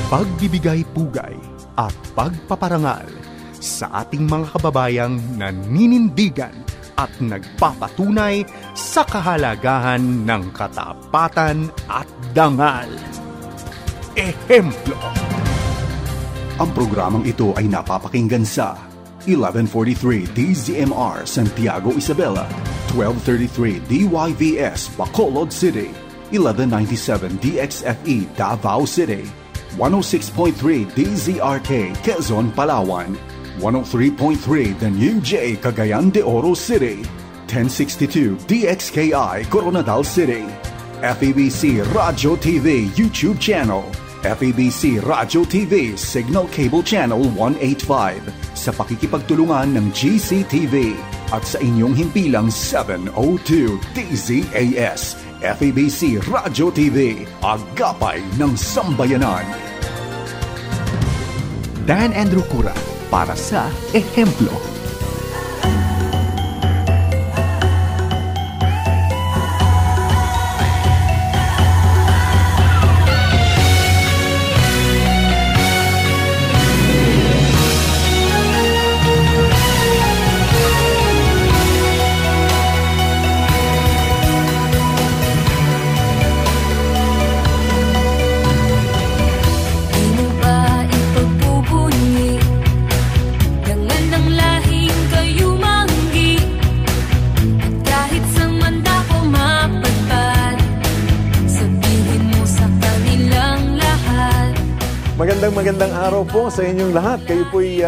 pagbibigay pugay at pagpaparangal sa ating mga kababayang naninindigan at nagpapatunay sa kahalagahan ng katapatan at dangal. Ehemplo. Ang programang ito ay napapakinggan sa 1143 DZMR Santiago Isabela, 1233 DYVS Bacolod City, 1197 DXFE Davao City, 106.3 DZRK Quezon, Palawan, 103.3 The New J Cagayan de Oro City, 1062 DXKI Coronadal City, FEBC Radio TV YouTube Channel, FEBC Radio TV Signal Cable Channel 185 sa pakikipagtulungan ng GCTV at sa inyong himpilang 702 DZAS FEBC Radio TV, agapay ng sambayanan. Dan Andrew Cura para sa Ehemplo. Magandang araw po sa inyong lahat. Kayo po'y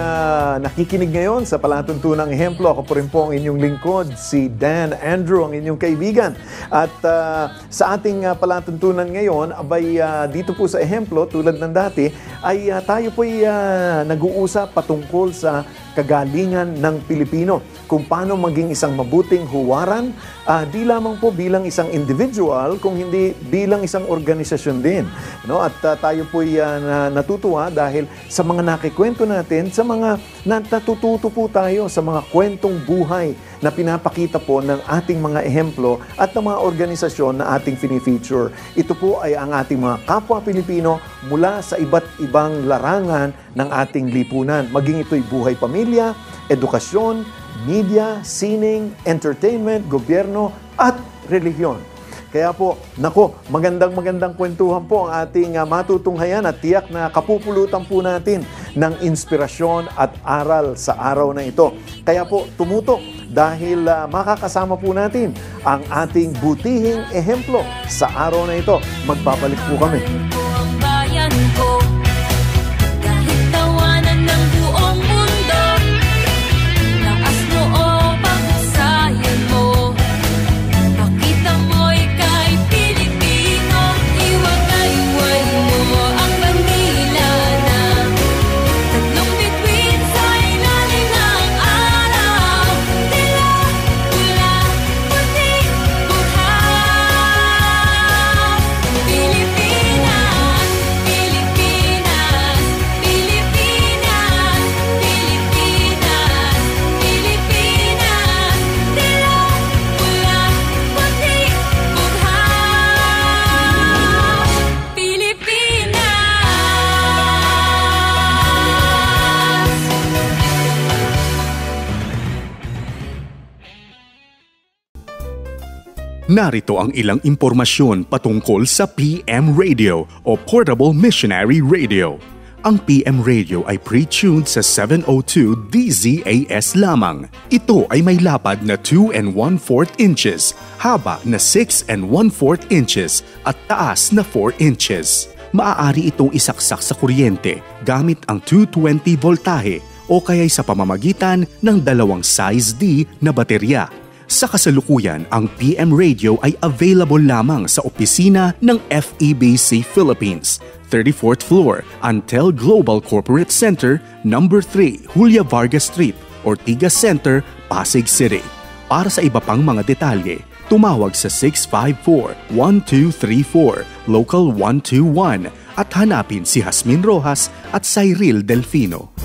nakikinig ngayon sa palatuntunang Ehemplo. Ako po rin po ang inyong lingkod, si Dan Andrew, ang inyong kaibigan. At sa ating palatuntunan ngayon, abay dito po sa Ehemplo, tulad ng dati, ay tayo po'y nag-uusap patungkol sa kagalingan ng Pilipino. Kung paano maging isang mabuting huwaran, di lamang po bilang isang individual, kung hindi bilang isang organisasyon din. No? At tayo po'y natutuwa dahil sa mga nakikwento natin, sa mga natututo po tayo sa mga kwentong buhay na pinapakita po ng ating mga ehemplo at ng mga organisasyon na ating fini-feature. Ito po ay ang ating mga kapwa Pilipino mula sa iba't ibang larangan ng ating lipunan. Maging ito'y buhay pamilya, edukasyon, media, sining, entertainment, gobyerno at relihiyon. Kaya po, magandang kwentuhan po ang ating matutunghayan at tiyak na kapupulutan po natin ng inspirasyon at aral sa araw na ito. Kaya po, tumutok dahil makakasama po natin ang ating butihing ehemplo sa araw na ito. Magbabalik po kami. Kahit tawanan ng buong mundo, taas mo o paghusayan mo, pakita mo ika'y Pilipino, iwagay-way mo ang bandila na tatlong bituin sa ilalim ng araw, tila, pula, puti, buhaw. Pilipinas, Pilipinas, Pilipinas, Pilipinas, Pilipinas, tila, pula, puti, buhaw. Pilipinas. Narito ang ilang impormasyon patungkol sa PM Radio o Portable Missionary Radio. Ang PM Radio ay pre-tuned sa 702 DZAS lamang. Ito ay may lapad na 2 1/4 inches, haba na 6 1/4 inches at taas na 4 inches. Maaari itong isaksak sa kuryente gamit ang 220 voltahe o kaya'y sa pamamagitan ng dalawang size D na baterya. Sa kasalukuyan, ang PM Radio ay available lamang sa opisina ng FEBC Philippines, 34th floor, Antel Global Corporate Center, number 3, Julia Vargas Street, Ortigas Center, Pasig City. Para sa iba pang mga detalye, tumawag sa 654-1234, Local 121 at hanapin si Jasmine Rojas at Cyril Delfino.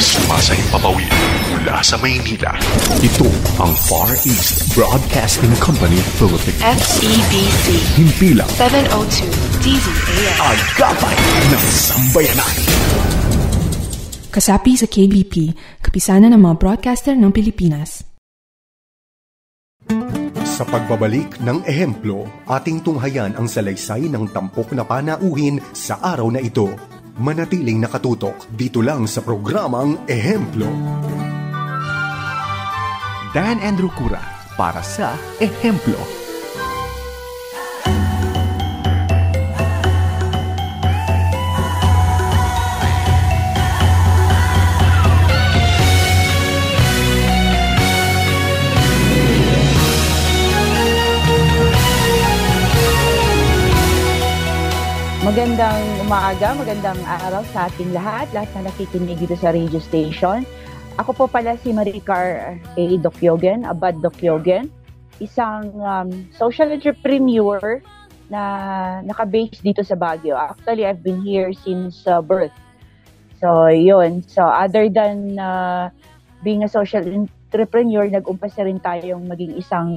Sumasahing papawid mula sa Maynila. Ito ang Far East Broadcasting Company Philippines. FEBC Himpilang 702 DZAS. Agapay ng sambayanan. Kasapi sa KBP, kapisanan ng mga broadcaster ng Pilipinas. Sa pagbabalik ng ehemplo, ating tunghayan ang salaysay ng tampok na panauhin sa araw na ito. Manatiling nakatutok dito lang sa programang Ehemplo. Dan Andrew Cura para sa Ehemplo. Magandang umaaga, magandang araw sa ating lahat na nakikinig dito sa radio station. Ako po pala si Maricar A. Docyogen, Abad Docyogen, isang social entrepreneur na naka-base dito sa Baguio. Actually, I've been here since birth. So, yun. So, other than being a social entrepreneur, nag-umpasa rin tayong maging isang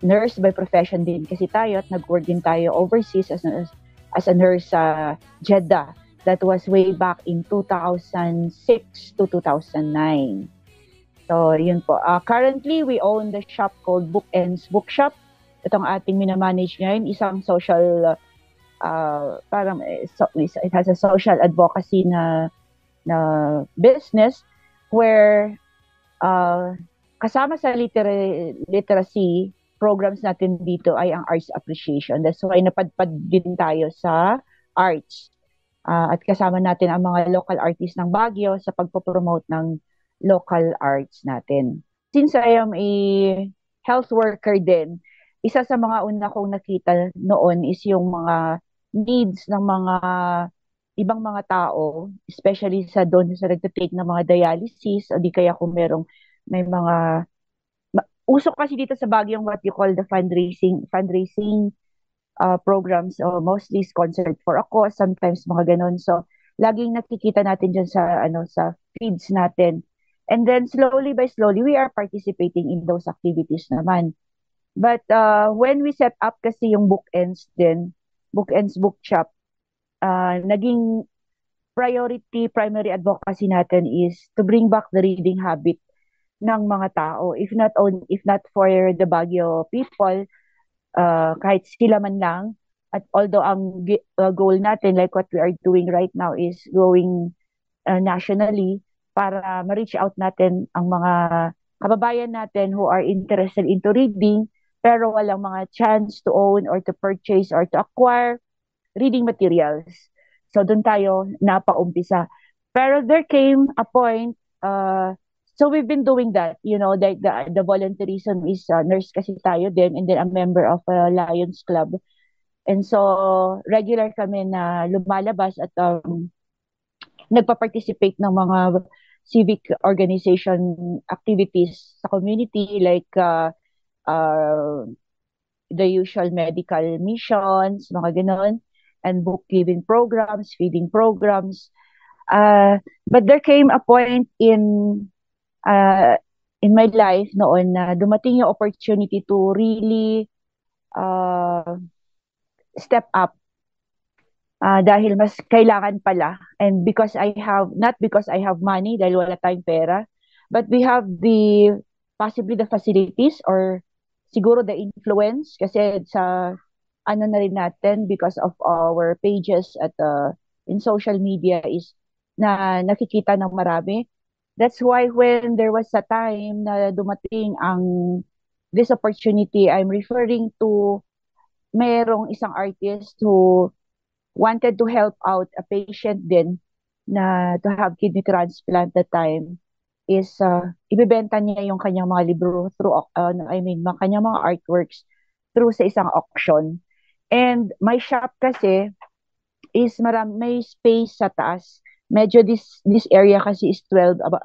nurse by profession din kasi tayo at nag-work din tayo overseas as a nurse sa Jeddah. That was way back in 2006 to 2009. So, yun po. Currently, we own the shop called Bookends Bookshop. Itong ating minamanage ngayon, isang social, it has a social advocacy na business where kasama sa literacy programs natin dito ay ang arts appreciation. That's why napadpad din tayo sa arts. At kasama natin ang mga local artists ng Baguio sa pagpopromote ng local arts natin. Since I am a health worker din, isa sa mga una kong nakita noon is yung mga needs ng mga ibang mga tao, especially sa doon sa nagtatake ng mga dialysis, o di kaya kung may mga usok kasi dito sa Baguio yung what you call the fundraising programs, mostly sponsored for a cause, sometimes mga ganun. So, laging nakikita natin dyan sa feeds natin. And then, slowly by slowly, we are participating in those activities naman. But when we set up kasi yung Bookends Bookshop, naging primary advocacy natin is to bring back the reading habit ng mga tao, if not for the Baguio people, kahit sila man lang. At although ang goal natin, like what we are doing right now, is going nationally para ma-reach out natin ang mga kababayan natin who are interested into reading pero walang mga chance to own or to purchase or to acquire reading materials. So doon tayo napaumpisa. Pero there came a point, so we've been doing that, the volunteerism is nurse kasi tayo din, and then a member of a Lions Club. And so regular kami na lumalabas at nagpa-participate ng mga civic organization activities sa community, like the usual medical missions, mga ganon, and book-giving programs, feeding programs. But there came a point in my life noon na dumating yung opportunity to really step up, dahil mas kailangan pala, and not because I have money, dahil wala tayong pera, but we have possibly the facilities or siguro the influence kasi sa na rin natin because of our pages in social media is na nakikita ng marami. That's why when there was a time na dumating this opportunity, I'm referring to merong isang artist who wanted to help out a patient din na to have kidney transplant that time, is ibebenta niya yung kanyang mga libro through, kanyang mga artworks through sa isang auction. And my shop kasi is may space sa taas. Medyo this area kasi is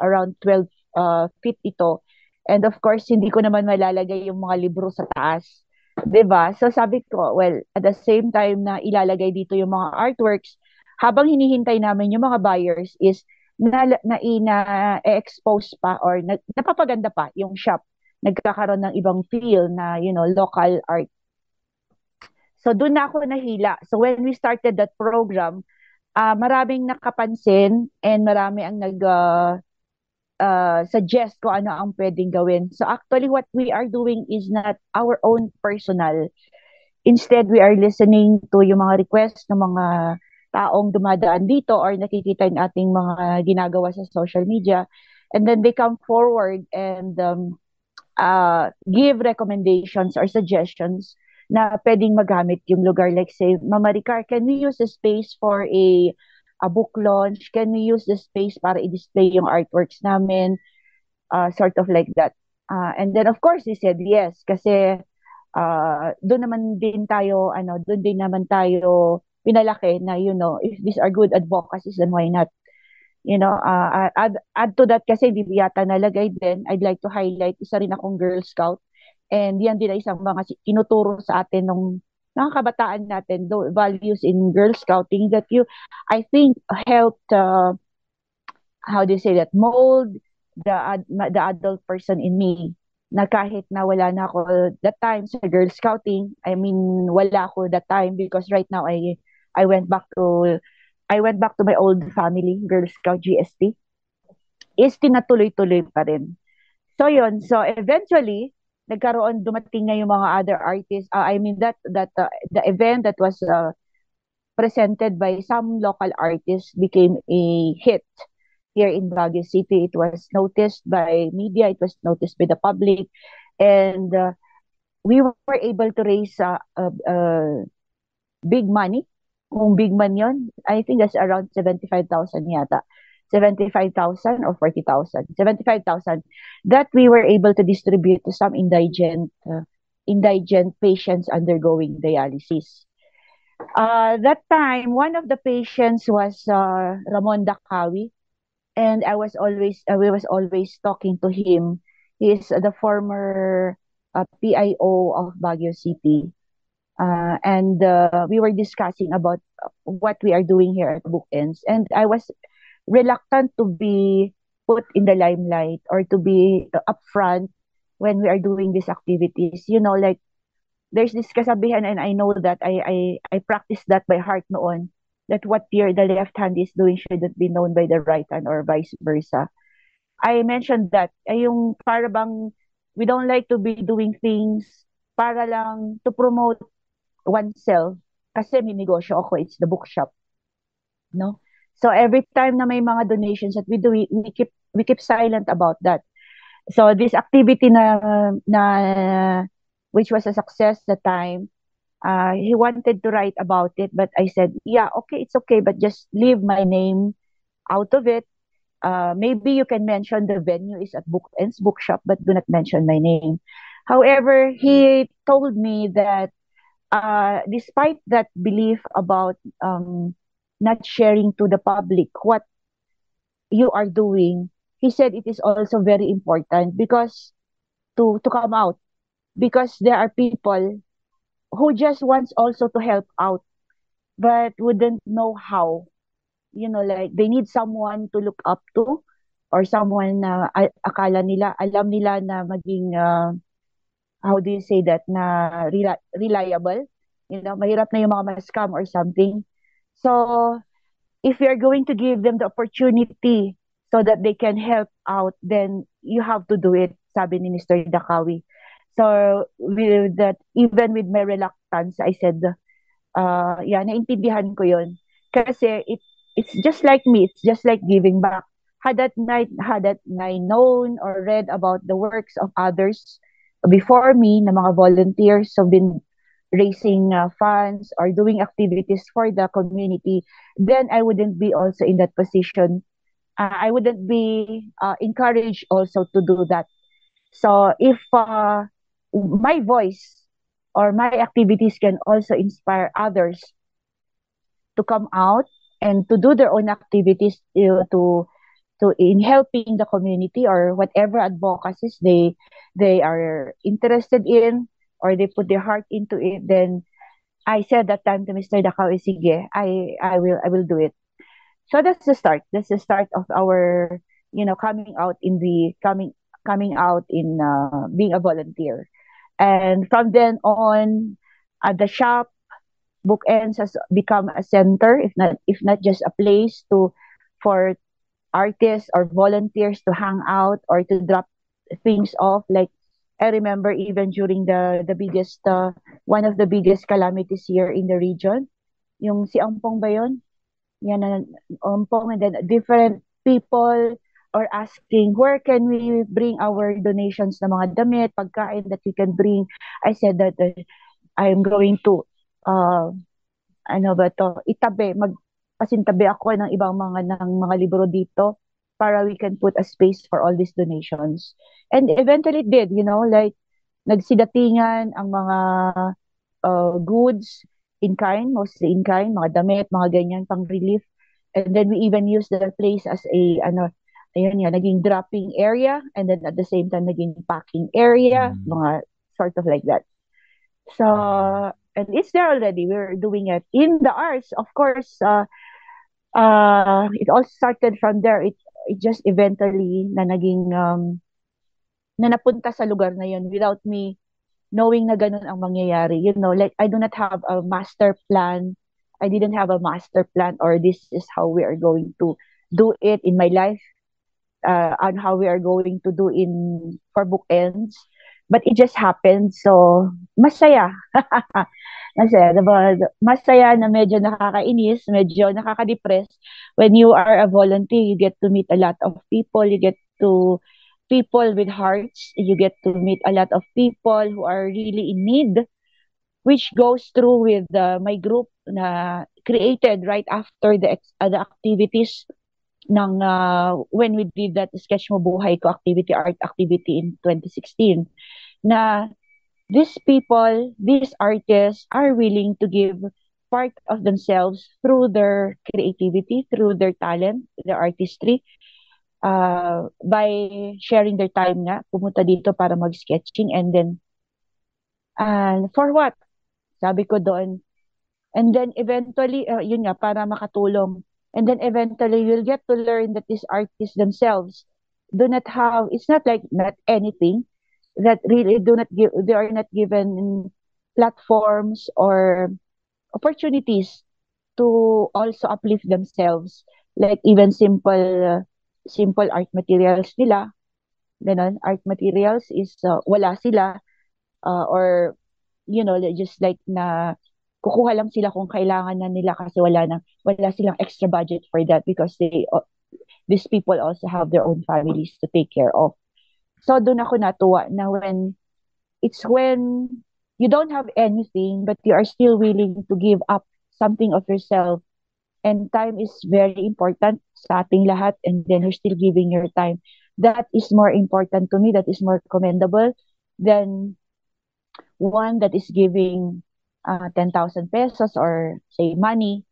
around 12 feet ito. And of course, hindi ko naman malalagay yung mga libro sa taas. 'Di ba? So sabi ko, well, at the same time na ilalagay dito yung mga artworks, habang hinihintay namin yung mga buyers is na-expose pa or napapaganda pa yung shop. Nagkakaroon ng ibang feel na, local art. So doon na ako nahila. So when we started that program, maraming nakapansin and marami ang suggest ko ano ang pwedeng gawin. So actually what we are doing is not our own personal. Instead, we are listening to yung mga requests ng mga taong dumadaan dito or nakikita yung ating mga ginagawa sa social media. And then they come forward and give recommendations or suggestions na pwedeng magamit yung lugar. Like say, Mama Ricar, can we use the space for a book launch? Can we use the space para i-display yung artworks namin? Sort of like that. And then of course, he said yes kasi doon naman din tayo, doon din naman tayo pinalaki na, if these are good advocacies, then why not? Add to that kasi hindi yata nalagay din, I'd like to highlight, isa rin akong Girl Scout. And yan din ay isang mga tinuturo sa atin nung mga kabataan natin, the values in Girl Scouting that I think, helped, how do you say that, mold the adult person in me na kahit na wala na ako that time sa Girl Scouting, I mean, wala ako that time because right now I went back to my old family, Girl Scout GST, is tinatuloy-tuloy pa rin. So yun, so eventually, dumating na yung mga other artists. I mean, the event that was presented by some local artists became a hit here in Baguio City. It was noticed by media, it was noticed by the public, and we were able to raise big money. Kung big man yun, I think that's around 75,000 yata. 75,000 or 40,000. 75,000 that we were able to distribute to some indigent patients undergoing dialysis. That time, one of the patients was Ramon Dacawi, and we was always talking to him. He is the former PIO of Baguio City. And we were discussing about what we are doing here at Bookends. And I was reluctant to be put in the limelight or to be upfront when we are doing these activities. Like there's this kasabihan, and I know that I practiced that by heart noon, that what the left hand is doing shouldn't be known by the right hand or vice versa. I mentioned that, yung para bang we don't like to be doing things para lang to promote oneself kasi may negosyo ako, it's the bookshop, no? So every time na may mga donations that we do, we keep silent about that. So this activity na which was a success that time, he wanted to write about it, but I said, yeah, okay, it's okay, but just leave my name out of it. Maybe you can mention the venue is at Bookends Bookshop, but do not mention my name. However, he told me that despite that belief about not sharing to the public what you are doing, he said it is also very important because to come out, because there are people who just wants also to help out but wouldn't know how. Like they need someone to look up to or someone na alam nila na maging how do you say that, na reliable. Mahirap na yung mga scam or something. So if you're going to give them the opportunity so that they can help out, then you have to do it, sabi ni Mr. Dacawi. So with that, even with my reluctance, I said, naintindihan ko yun. Kasi it's just like me, it's just like giving back. Had that I known or read about the works of others before me, na mga volunteers have been raising funds or doing activities for the community, then I wouldn't be also in that position. I wouldn't be encouraged also to do that. So if my voice or my activities can also inspire others to come out and to do their own activities to in helping the community or whatever advocacies they are interested in or they put their heart into it, then I said that time to Mr. Dacawi, sige, I will do it. So that's the start. That's the start of our coming out in being a volunteer. And from then on, at the shop, Bookends has become a center, if not just a place for artists or volunteers to hang out or to drop things off. Like I remember even during the biggest one of the biggest calamities here in the region, yung si Ampong ba yun? Yan na Ampong, and then different people are asking where can we bring our donations na mga damit, pagkain that we can bring. I said that I am going to uh, ano ba to, pasintabi ako ng ibang mga libro dito para we can put a space for all these donations. And eventually it did, like nagsidatingan ang mga goods in kind, mostly in kind, mga damit, mga ganyan, pang relief. And then we even use the place as ayun yan, naging dropping area, and then at the same time, naging packing area, mga sort of like that. So, and it's there already. We're doing it in the arts, of course. It all started from there. It just eventually na napunta sa lugar na yun without me knowing na ganun ang mangyayari. Like I do not have a master plan. I didn't have a master plan, or this is how we are going to do it in my life, and how we are going to do in for bookends. But it just happened. So, masaya. Masaya, diba? Masaya na medyo nakakainis, medyo nakaka-depress. When you are a volunteer, you get to meet a lot of people. You get to people with hearts. You get to meet a lot of people who are really in need, which goes through with my group na created right after the activities ng when we did that Sketch Mo Buhay Ko activity, art activity in 2016, na these people, these artists are willing to give part of themselves through their creativity, through their talent, their artistry, by sharing their time nga, pumunta dito para mag-sketching, and then, for what? Sabi ko doon. And then eventually, yun nga, para makatulong. And then eventually, you'll get to learn that these artists themselves do not have, it's not like not anything, that really they are not given platforms or opportunities to also uplift themselves. Like even simple art materials nila, ganon, art materials is wala sila, or just like na kukuha lang sila kung kailangan na nila kasi wala silang extra budget for that because these people also have their own families to take care of. So doon ako natuwa na when you don't have anything but you are still willing to give up something of yourself, and time is very important sa ating lahat, and then you're still giving your time. That is more important to me. That is more commendable than one that is giving 10,000 pesos or say money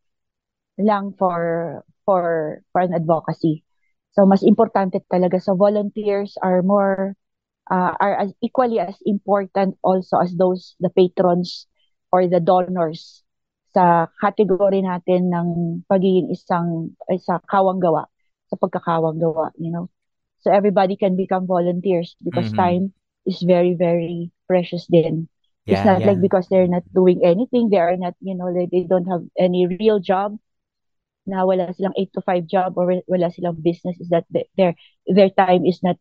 lang for an advocacy. So mas importante talaga. So volunteers are as equally as important also as the patrons or the donors sa category natin ng pagiging isa kawang gawa, sa pagkakawang gawa, So everybody can become volunteers because time is very, very precious din. It's not like because they're not doing anything, they are not, they don't have any real job, na wala silang 8 to 5 job or wala silang business, is that their time is not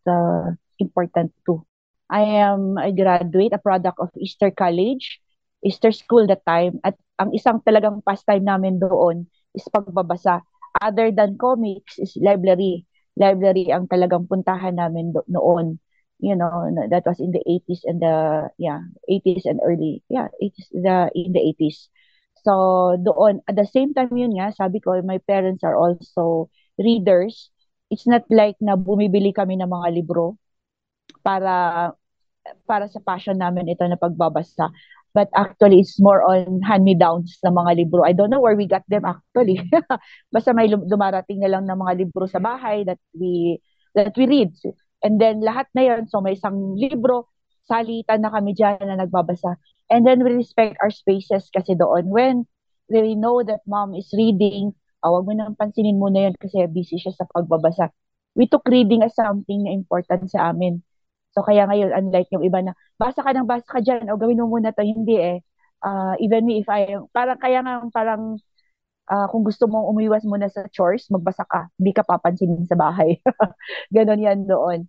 important too. I am a graduate, a product of Easter College, Easter School that time, at ang isang talagang pastime namin doon is pagbabasa. Other than comics is library. Library ang talagang puntahan namin noon. That was in the 80s and 80s and early, 80s, in the 80s. So doon, at the same time yun nga, sabi ko, my parents are also readers. It's not like na bumibili kami ng mga libro para sa passion namin ito na pagbabasa. But actually, it's more on hand-me-downs na mga libro. I don't know where we got them actually. Basta may dumarating na lang ng mga libro sa bahay that we read. And then lahat na yun, so may isang libro, salitan na kami dyan na nagbabasa. And then we respect our spaces kasi doon. When we know that mom is reading, wag mo nang pansinin muna yun kasi busy siya sa pagbabasa. We took reading as something na important sa amin. So kaya ngayon, unlike yung iba na, basa ka dyan, o gawin mo muna to, hindi eh. Even me, if parang kaya nga, parang kung gusto mong umiwas muna sa chores, magbasa ka. Hindi ka papansinin sa bahay. Ganon yan doon.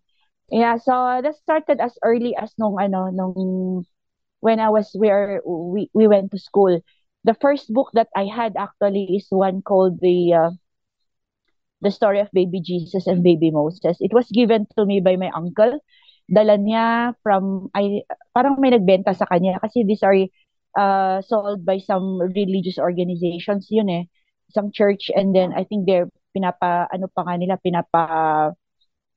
Yeah, so that started as early as nung when we went to school. The first book that I had actually is one called the Story of Baby Jesus and Baby Moses. It was given to me by my uncle. Dala niya parang may nagbenta sa kanya kasi these are sold by some religious organizations yun eh. Isang church, and then I think ano pa nga nila,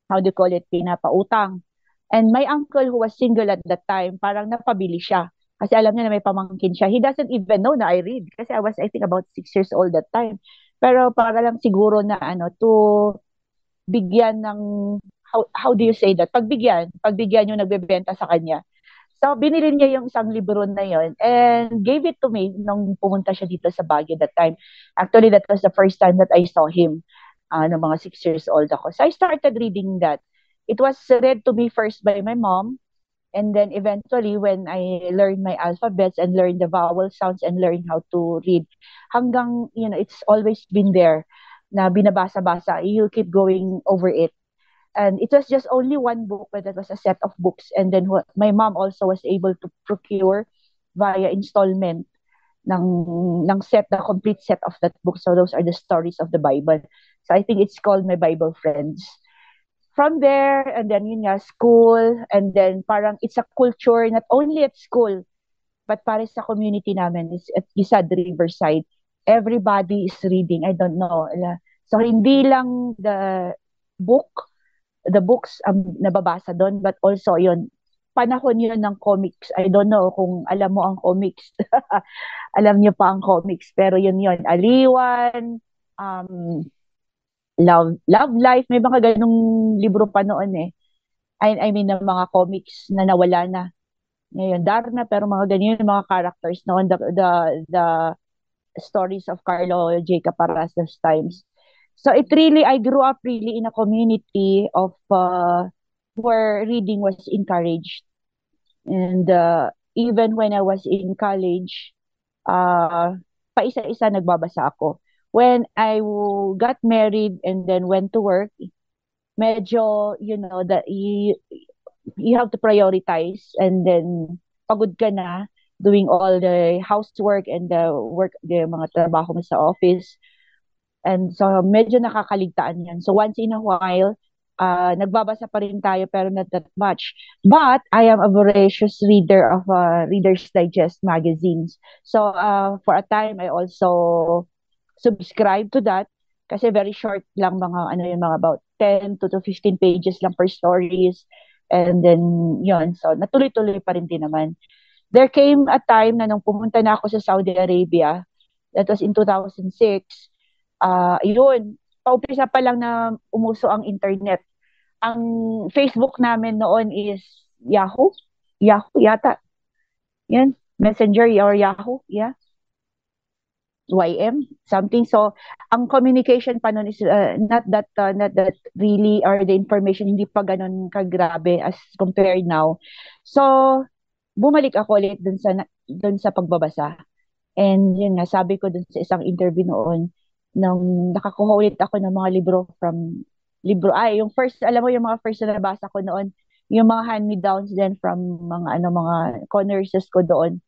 how do you call it, pinapautang. And my uncle who was single at that time, parang napabili siya. Kasi alam niya na may pamangkin siya. He doesn't even know na I read. Kasi I think, about 6 years old that time. Pero para lang siguro na to bigyan ng, how do you say that? Pagbigyan yung nagbebenta sa kanya. So, binili niya yung isang libro na yon and gave it to me nung pumunta siya dito sa Baguio that time. Actually, that was the first time that I saw him. Nung mga 6 years old ako. So, I started reading that. It was read to me first by my mom, and then eventually when I learned my alphabets and learned the vowel sounds and learned how to read, hanggang, it's always been there na binabasa-basa. You keep going over it. And it was just only one book, but that was a set of books. And then my mom also was able to procure via installment the complete set of that book. So those are the stories of the Bible. So I think it's called My Bible Friends. From there, and then yun nga, school, and then parang it's a culture, not only at school, but para sa community namin, is at Isad Riverside. Everybody is reading. I don't know. So hindi lang the books nababasa doon, but also yun, panahon yun ng comics. I don't know kung alam mo ang comics. Alam niyo pa ang comics, pero yun, Aliwan, Love Life, may mga ganong libro pa noon eh. I mean, ng mga comics na nawala na. Ngayon, Darna, pero mga ganyan yung mga characters noon, the stories of Carlo J. Caparazos times. So I grew up really in a community of where reading was encouraged. And even when I was in college, paisa-isa nagbabasa ako. When I got married and then went to work, medyo, that you have to prioritize, and then pagod ka na doing all the housework and the mga trabaho mo sa office. And so, medyo nakakaligtaan yan. So, once in a while, nagbabasa pa rin tayo, pero not that much. But, I am a voracious reader of Reader's Digest magazines. So, for a time, I also subscribe to that. Kasi very short lang, mga about 10 to 15 pages lang per stories. And then, yun. So, natuloy-tuloy pa rin din naman. There came a time na nung pumunta na ako sa Saudi Arabia, that was in 2006, yun, paumpisa pa lang na umuso ang internet. Ang Facebook namin noon is Yahoo yata. Yan, Messenger or Yahoo, yeah. YM, something. So, ang communication pa noon is not that really, or the information hindi pa ganun kagrabe as compared now. So, bumalik ako ulit dun sa pagbabasa. And yun nga, sabi ko dun sa isang interview noon, nung nakakuha ulit ako ng mga yung first, alam mo, yung mga first na nabasa ko noon, yung mga hand-me-downs din from mga co-nurses ko doon,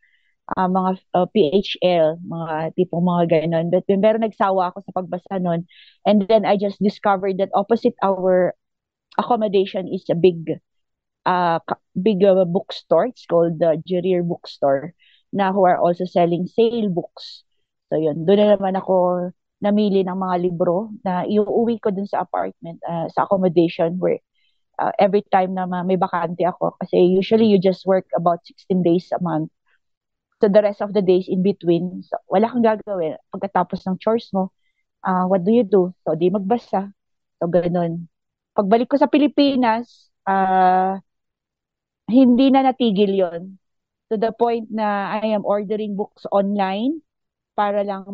mga PHL, mga tipong mga ganon. But pero nagsawa ako sa pagbasa noon. And then I just discovered that opposite our accommodation is a big bookstore. It's called the Jerir Bookstore, na who are also selling sale books. So yun, doon na naman ako namili ng mga libro na iuwi ko dun sa apartment, sa accommodation, where every time na may bakante ako, kasi usually you just work about 16 days a month. So the rest of the days in between, so, wala kang gagawin. Pagkatapos ng chores mo, what do you do? So di magbasa. So ganun. Pagbalik ko sa Pilipinas, hindi na natigil yon, to the point na I am ordering books online para lang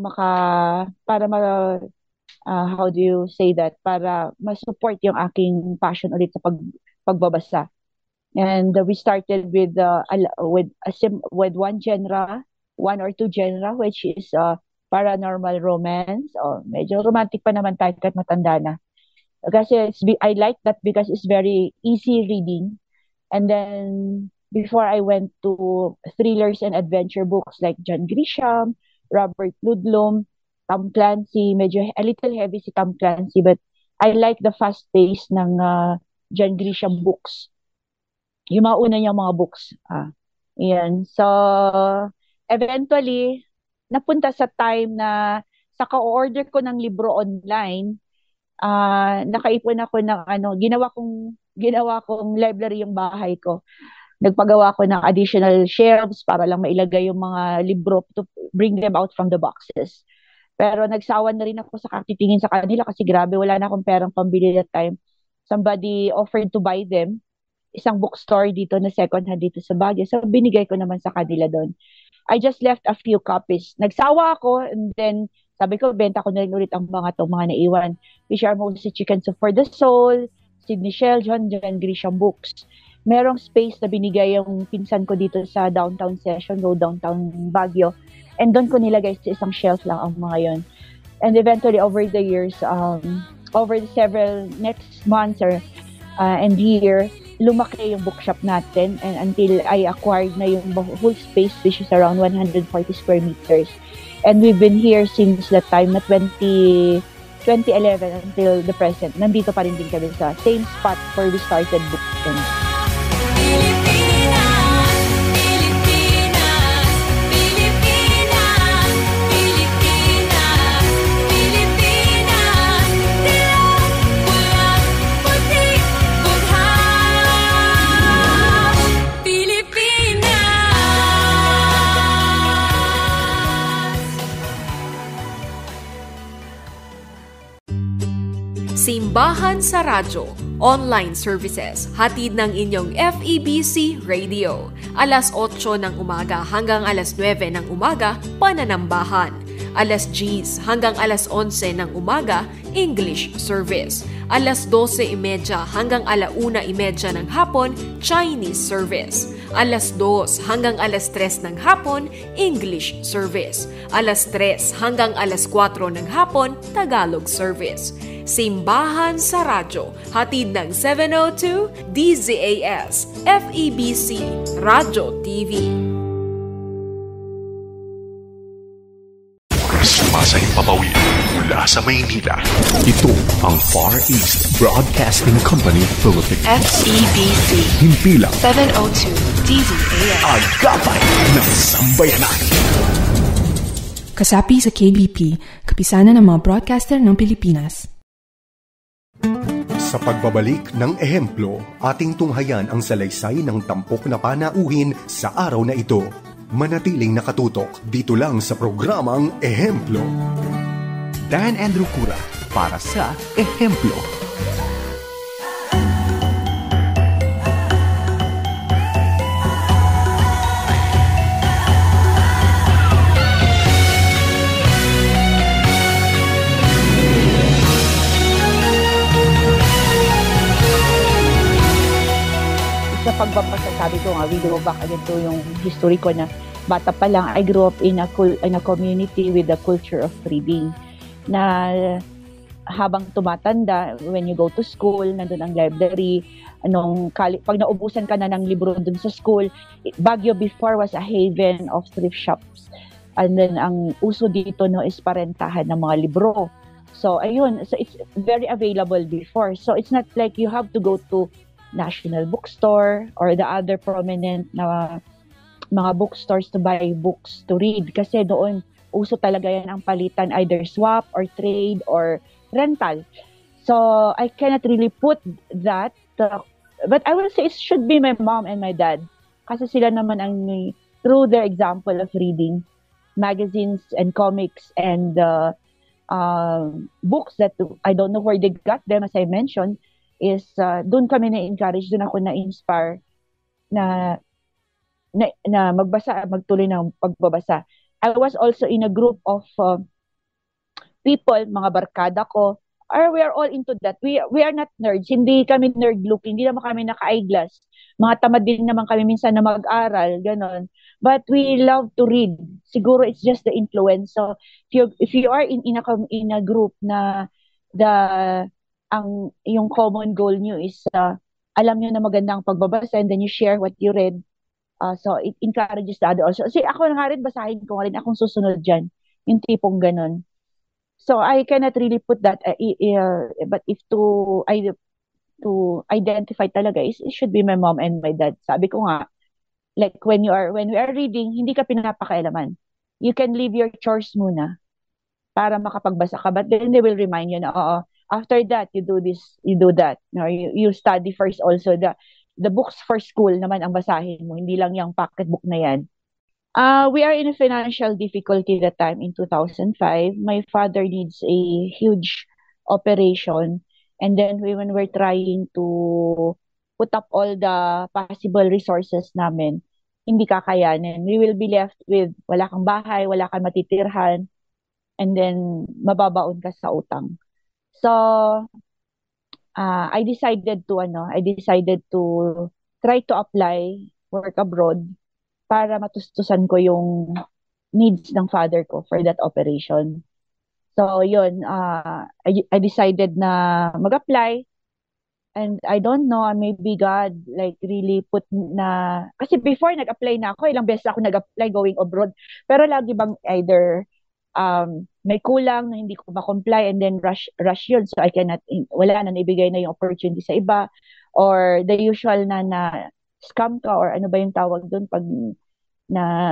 how do you say that, para ma-support yung aking passion ulit sa pagbabasa. And we started with one genre, one or two genre, which is paranormal romance. Medyo romantic pa naman tayo kahit matanda na. Kasi I like that because it's very easy reading. And then before I went to thrillers and adventure books like John Grisham, Robert Ludlum, Tom Clancy. Medyo a little heavy si Tom Clancy, but I like the fast pace ng John Grisham books. Yung mga una niyang mga books. Yan. So, eventually, napunta sa time na sa ka-order ko ng libro online, nakaipon ako ng ginawa kong library yung bahay ko. Nagpagawa ko ng additional shelves para lang mailagay yung mga libro to bring them out from the boxes. Pero nagsawa na rin ako sa katitingin sa kanila kasi grabe, wala na akong perang pambili that time. Somebody offered to buy them. Isang bookstore dito na second hand dito sa Baguio. So binigay ko naman sa kanila doon. I just left a few copies. Nagsawa ako and then sabi ko, benta ko na rin ulit ang mga naiwan. Which are mostly Chicken Soup for the Soul, Sidney Sheldon, John Grisham books. Merong space na binigay yung pinsan ko dito sa downtown session, Road Downtown Baguio. And doon ko nilagay sa isang shelf lang ang mga yon. And eventually, over the years, over the several next months and year, lumaki yung bookshop natin and until I acquired na yung whole space, which is around 140 square meters. And we've been here since that time na 2011 until the present. Nandito pa rin din kami sa same spot where we started booking. Pilipinas, Pilipinas, Pilipinas, Pilipinas, Pilipinas, dilaw, pulang, puti, bughaw, Pilipinas. Simbahan sa Radyo. Online services, hatid ng inyong FEBC Radio. Alas 8 ng umaga hanggang alas 9 ng umaga, pananambahan. Alas 10 hanggang alas 11 ng umaga, English service. Alas 12:30 hanggang 1:30 ng hapon, Chinese service. Alas 2 hanggang alas 3 ng hapon, English service. Alas 3 hanggang alas 4 ng hapon, Tagalog service. Simbahan sa Radyo, hatid ng 702 DZAS, FEBC, Radyo TV. Sumasay papawid mula sa Maynila. Ito ang Far East Broadcasting Company Philippines. FEBC Himpilang 702 DZAS. agapay ng sambayanan. Kasapi sa KBP, kapisanan ng mga broadcaster ng Pilipinas. Sa pagbabalik ng ehemplo, ating tunghayan ang salaysay ng tampok na panauhin sa araw na ito. Manatiling nakatutok dito lang sa programang Ehemplo. Dan Andrew Cura para sa Ehemplo. Sa pagbabasa, sabi ko nga, we go back again to yung history ko na bata pa lang, I grew up in a community with a culture of reading. Na habang tumatanda, when you go to school, nandun ang library, pag naubusan ka na ng libro dun sa school, Baguio before was a haven of thrift shops. And then ang uso dito is parentahan ng mga libro. So ayun, so it's very available before. So it's not like you have to go to National Bookstore or the other prominent na mga bookstores to buy books to read. Kasi doon, uso talaga yan ang palitan, either swap or trade or rental. So, I cannot really put that. But I will say it should be my mom and my dad. Kasi sila naman ang, through their example of reading magazines and comics and books that I don't know where they got them, as I mentioned, is doon kami na-encourage, doon ako na-inspire na magbasa, magtuloy ng pagbabasa. I was also in a group of people, mga barkada ko, we are all into that. We are not nerds. Hindi kami nerd looking. Hindi naman kami naka-eyeglass. Mga tamad din naman kami minsan na mag-aral, ganon. but we love to read. Siguro it's just the influence. So if you are in a group na the yung common goal nyo is alam nyo na magandang pagbabasa and then you share what you read. So it encourages the other also. Kasi ako nga rin, basahin ko nga rin, akong susunod dyan. Yung tipong ganun. So I cannot really put that, but if to identify talaga is it should be my mom and my dad. Sabi ko nga, like when we are reading, hindi ka pinapakailaman. You can leave your chores muna para makapagbasa ka. But then they will remind you na, after that, you do this, you do that. No, you study first also. The books for school naman ang basahin mo, hindi lang yung pocketbook na yan. We are in a financial difficulty that time in 2005. My father needs a huge operation. And then when we're trying to put up all the possible resources namin, hindi kakayanin. We will be left with wala kang bahay, wala kang matitirhan, and then mababaon ka sa utang. So, I decided to try to apply work abroad para matustusan ko yung needs ng father ko for that operation. So, yun, I decided na mag-apply. And I don't know, maybe God like really put na, kasi before nag-apply na ako, ilang beses ako nag-apply going abroad. Pero lagi bang either may kulang na hindi ko ma-comply and then rush yun. So I cannot, wala na, naibigay na yung opportunity sa iba. Or the usual na scam ka or ano ba yung tawag doon pag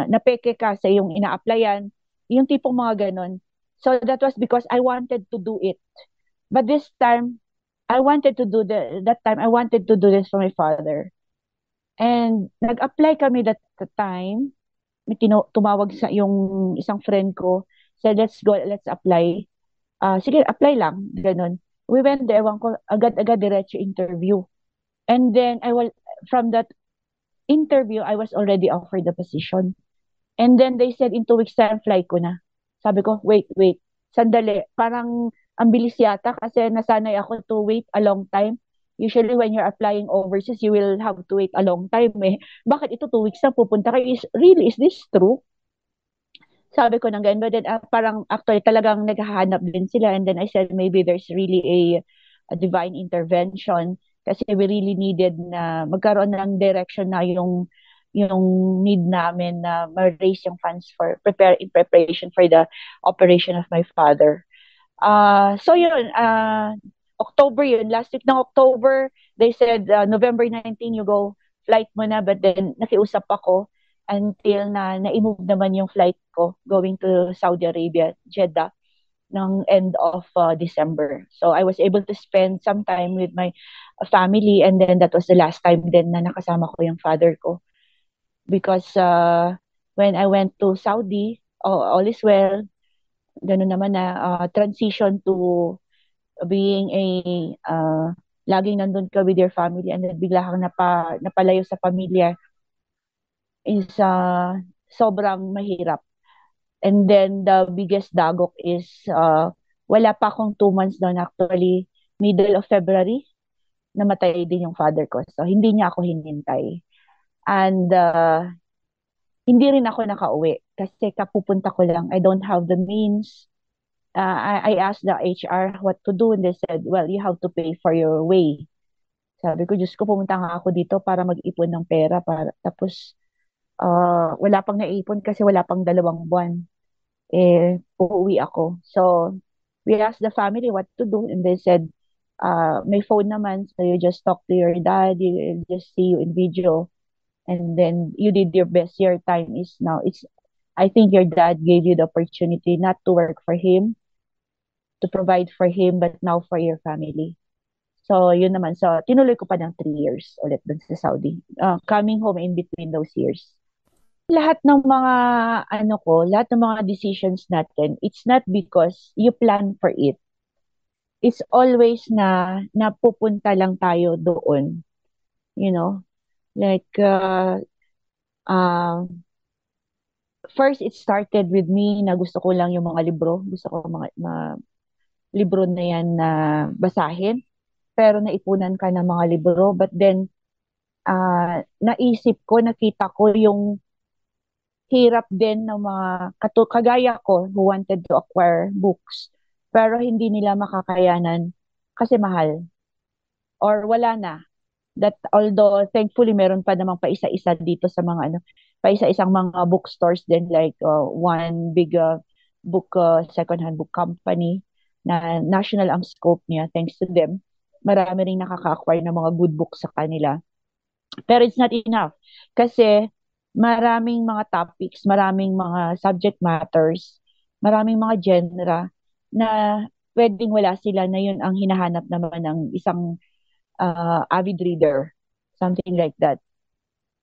napeke ka sa yung ina-applyan. Yung tipong mga ganon. So that was because I wanted to do it. But this time, I wanted to do this for my father. And nag-apply kami that time. May tumawag sa yung isang friend ko, said, let's go, let's apply. Sige, apply lang, ganun. We went there, ewan ko, agad-agad diretso interview. And then, from that interview, I was already offered the position. And then they said, in 2 weeks time, fly ko na. Sabi ko, wait, sandali. Parang, ang bilis yata kasi nasanay ako to wait a long time. Usually when you're applying overseas, you will have to wait a long time eh. Bakit ito 2 weeks na pupunta kayo? Is this true? Sabi ko nang ganun. But then parang actually talagang naghahanap din sila. And then I said maybe there's really a divine intervention kasi we really needed na magkaroon ng direction na yung need namin na ma-raise yung funds for in preparation for the operation of my father. So yun, October yun, last week ng October, they said November 19 you go, flight mo na, but then nakiusap ako until na-move naman yung flight ko going to Saudi Arabia, Jeddah, ng end of December. So I was able to spend some time with my family and then that was the last time din na nakasama ko yung father ko. Because when I went to Saudi, all is well, ganun naman na transition to being laging nandun ka with your family and then bigla kang napalayo sa pamilya is sobrang mahirap. And then the biggest dagok is wala pa akong 2 months doon, actually middle of February namatay din yung father ko. So hindi niya ako hinintay. And hindi rin ako nakauwi kasi kapupunta ko lang. I don't have the means. I asked the HR what to do and they said, well, you have to pay for your way. Sabi ko, Diyos ko, pumunta nga ako dito para mag-ipon ng pera. Tapos, wala pang naipon kasi wala pang 2 buwan. Uuwi ako. So, we asked the family what to do and they said, may phone naman, so you just talk to your dad, you just see you in video. And then you did your best. Your time is now. I think your dad gave you the opportunity not to work for him, to provide for him, but now for your family. So, yun naman. So, tinuloy ko pa ng 3 years ulit dun sa Saudi. Coming home in between those years. Lahat ng mga decisions natin, it's not because you plan for it. It's always na napupunta lang tayo doon. You know? Like, first, it started with me na gusto ko lang yung mga libro. Gusto ko mga libro na yan na basahin. Pero naipunan ka ng mga libro. But then, nakita ko yung hirap din ng mga kagaya ko who wanted to acquire books pero hindi nila makakayanan kasi mahal or wala na. That although thankfully meron pa namang paisa-isa dito sa mga paisa-isang mga bookstores din like one big book second-hand book company na national ang scope niya thanks to them. Marami ring nakaka-acquire ng mga good books sa kanila. Pero it's not enough kasi maraming mga topics, maraming mga subject matters, maraming mga genre na pwedeng wala sila na yun ang hinahanap naman ng isang avid reader, something like that.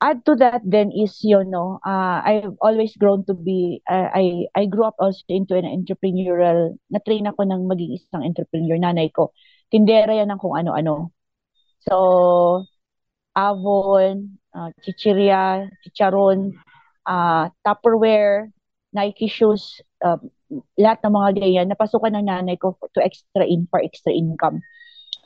Add to that then is, I've always grown to be, I grew up also into an entrepreneurial, na-train ako ng maging isang entrepreneur. Nanay ko, tindera yan ng kung ano-ano. So, Avon, chichirya, chicharon, Tupperware, Nike shoes, lahat ng mga ganyan, napasukan ng nanay ko for extra income.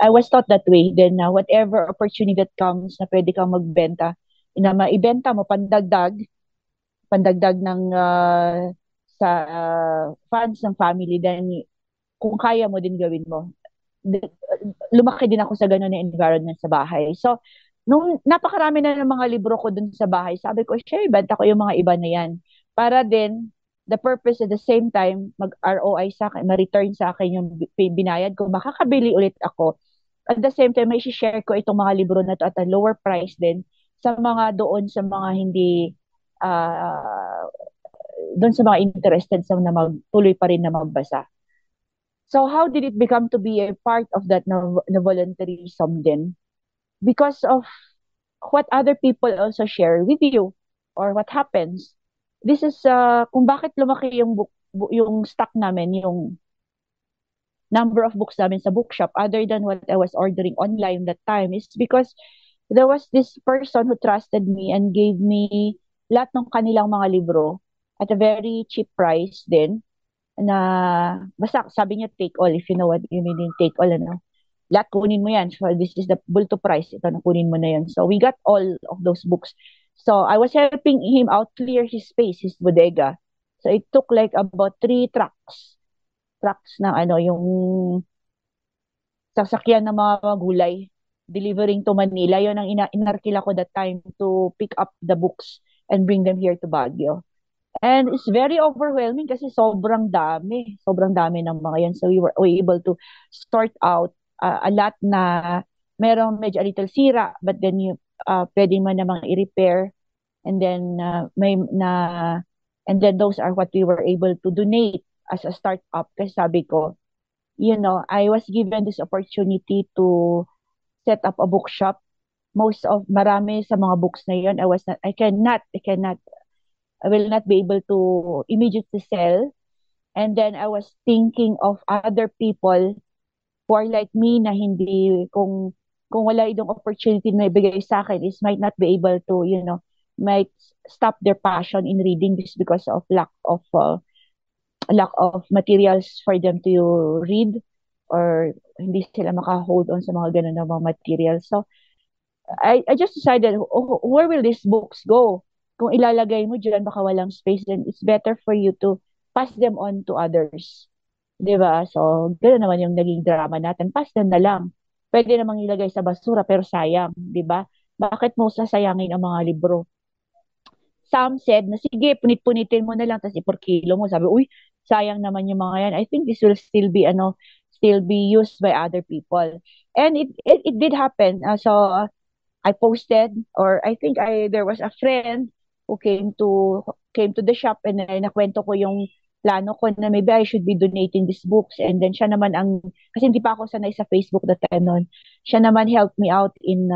I was taught that way. Then whatever opportunity that comes na pwede kang magbenta, na maibenta mo, pandagdag ng sa funds ng family, then kung kaya mo din gawin mo. Lumaki din ako sa ganun na environment sa bahay. So, nung napakarami na ng mga libro ko dun sa bahay, sabi ko, share, ibenta ko yung mga iba na yan. Para din, the purpose at the same time, mag-ROI sa akin, ma-return sa akin yung binayad ko, makakabili ulit ako. At the same time, may share ko itong mga libro na to at a lower price din sa mga doon sa mga hindi doon sa mga interested sa na magtuloy pa rin na magbasa. So how did it become to be a part of that na voluntarism din? Because of what other people also share with you or what happens. This is kung bakit lumaki yung stock namin, yung number of books namin sa bookshop other than what I was ordering online that time is because there was this person who trusted me and gave me lahat ng kanilang mga libro at a very cheap price din na basta sabi niya take all, if you know what you mean take all, lahat kunin mo yan. So this is the bulto price, ito na kunin mo na yan. So we got all of those books. So I was helping him out clear his space, his bodega. So it took like about 3 trucks na yung sasakyan ng mga gulay delivering to Manila. Yun ang inarkila ko that time to pick up the books and bring them here to Baguio. And it's very overwhelming kasi sobrang dami ng mga yan. So we were able to sort out a lot na merong medyo a little sira, but then pwede man namang i-repair. And then and then those are what we were able to donate as a startup. Kasi sabi ko, I was given this opportunity to set up a bookshop. Marami sa mga books na yun, I will not be able to immediately sell. And then I was thinking of other people who are like me na hindi, kung wala itong opportunity na ibigay sa akin, is might not be able to, might stop their passion in reading this because of lack of materials for them to read or hindi sila maka-hold on sa mga ganun na mga materials. So, I just decided, where will these books go? Kung ilalagay mo dyan, baka walang space, then it's better for you to pass them on to others. Diba? So, gano'n naman yung naging drama natin. Pass them na lang. Pwede namang ilagay sa basura, pero sayang. Diba? Bakit mo sasayangin ang mga libro? Some said na, sige, punit-punitin mo na lang, tapos ipor-kilo mo. Sabi, uy, sayang naman yung mga yan. I think this will still be used by other people. And it did happen. So, I posted, or I think there was a friend who came to the shop and nakwento ko yung plano ko na maybe I should be donating these books. And then siya naman kasi hindi pa ako sanay sa Facebook that time noon. Siya naman helped me out in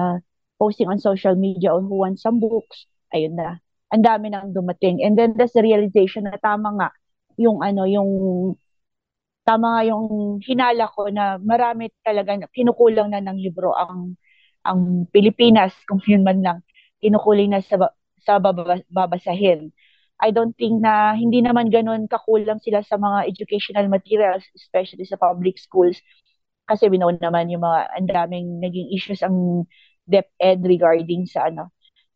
posting on social media on who wants some books. Ayun na. Ang dami nang dumating. And then there's the realization na tama nga yung hinala ko na marami talaga kinukulang na ng libro ang Pilipinas, kung yun man lang, kinukuling na sa babasahin. I don't think na hindi naman ganun kakulang sila sa mga educational materials, especially sa public schools. Kasi we know naman yung ang daming naging issues ang DepEd regarding sa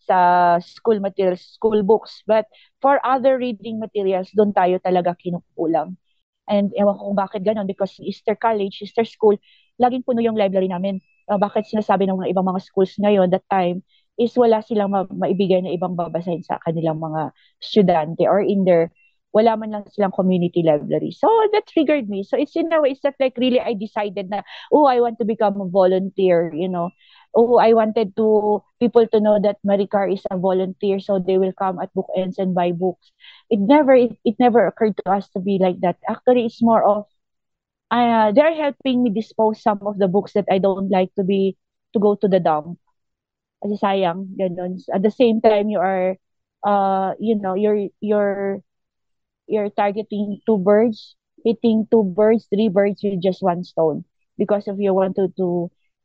sa school materials, school books. But for other reading materials, doon tayo talaga kinukulang. And ewan ko kung bakit ganun because Easter College, Easter School, laging puno yung library namin. Bakit sinasabi ng mga ibang mga schools ngayon that time is wala silang maibigay na ibang babasahin sa kanilang mga estudyante or in their wala man lang silang community library. So that triggered me. So it's in a way, it's not like really I decided na, oh, I want to become a volunteer, you know. Oh, I wanted to people to know that Maricar is a volunteer, so they will come at book ends and buy books. It never occurred to us to be like that. Actually, it's more of they're helping me dispose some of the books that I don't like to go to the dump. Kasi sayang, ganun. At the same time, you are, you know, you're targeting two birds, hitting two birds, three birds with just one stone. Because if you want to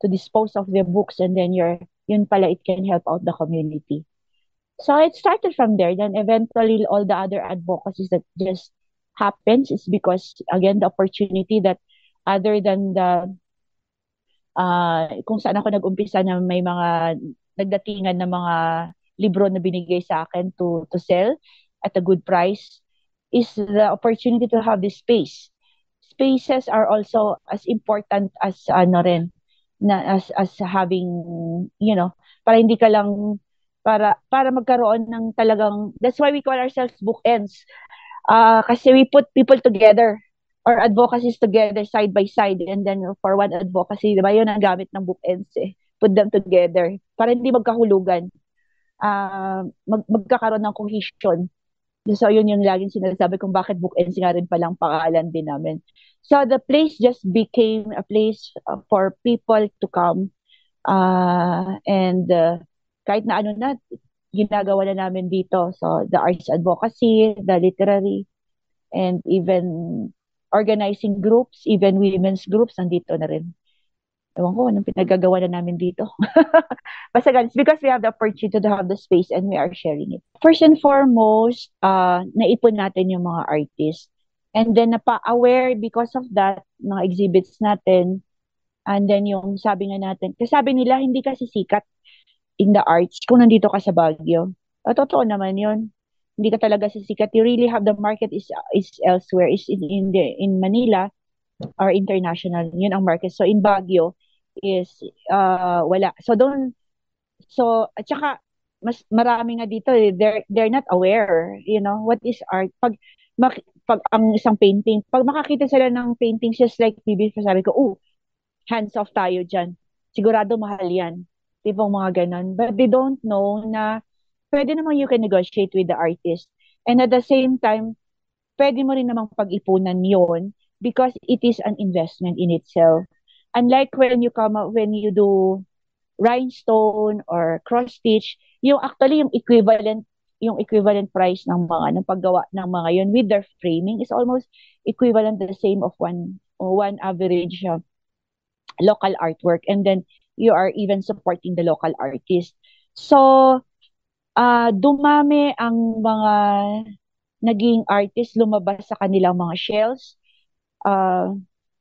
dispose of the books and then yun pala, it can help out the community. So it started from there. Then eventually all the other advocacies that just happens is because again the opportunity that other than the kung saan ako nag-umpisa na may mga nagdatingan na mga libro na binigay sa akin to sell at a good price is the opportunity to have this space. Spaces are also as important as ano rin na as having you know para hindi ka lang para magkaroon ng talagang that's why we call ourselves bookends. Kasi we put people together or advocacies together side by side and then for one advocacy, di ba yun ang gamit ng bookends eh. Put them together para hindi magkahulugan. Magkakaroon ng cohesion. So yun yung laging sinasabi kung bakit bookends nga rin palang pangalan din namin. So the place just became a place for people to come and kahit na ano na ginagawa na namin dito. So the arts advocacy, the literary, and even organizing groups, even women's groups, nandito na rin. Ewan ko, anong pinagagawa na namin dito. Basta ganun, it's because we have the opportunity to have the space and we are sharing it. First and foremost, naipon natin yung mga artists. And then, napa-aware because of that, mga exhibits natin. And then, yung sabi nga natin, kasi sabi nila, hindi kasi sikat in the arts kung nandito ka sa Baguio. Totoo naman yun. Hindi ka talaga sisikat. You really have the market is elsewhere, is in Manila or international. Yun ang market. So in Baguio is wala. So at saka mas marami nga dito they're not aware, you know, what is art. Pag ang isang painting, pag makakita sila ng paintings just like BB, sabi ko, hands off tayo dyan. Sigurado mahal yan. Tipong mga ganon. But they don't know na pwede naman you can negotiate with the artist. And at the same time, pwede mo rin namang pag-ipunan yon because it is an investment in itself. Unlike when you do rhinestone or cross stitch, yung equivalent price ng paggawa ng mga yun with their framing is almost equivalent the same of one average local artwork, and then you are even supporting the local artist. So dumami ang mga naging artist lumabas sa kanilang mga shells.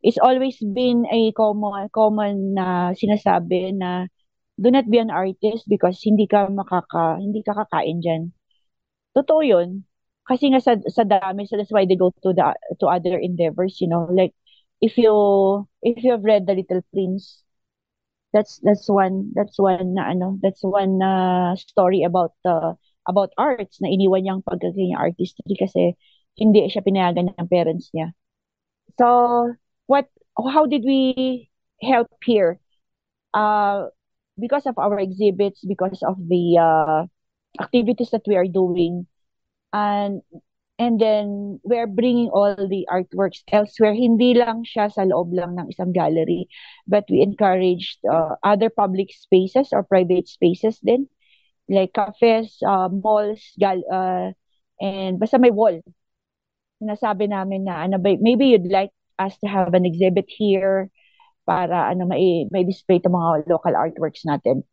It's always been a common na sinasabi na do not be an artist because hindi ka kakain dyan. Totoo yun. Kasi nga sa dami, so that's why they go to other endeavors, you know, like if you have read The Little Prince, that's one story about arts na iniwan niyang pagiging artist kasi hindi siya pinayagan ng parents niya. So how did we help here? Because of our exhibits, because of the activities that we are doing, and then we're bringing all the artworks elsewhere. Hindi lang siya sa loob lang ng isang gallery, but we encouraged other public spaces or private spaces din, like cafes, malls, and basta may wall. Sinasabi namin na maybe you'd like us to have an exhibit here para may display itong mga local artworks natin.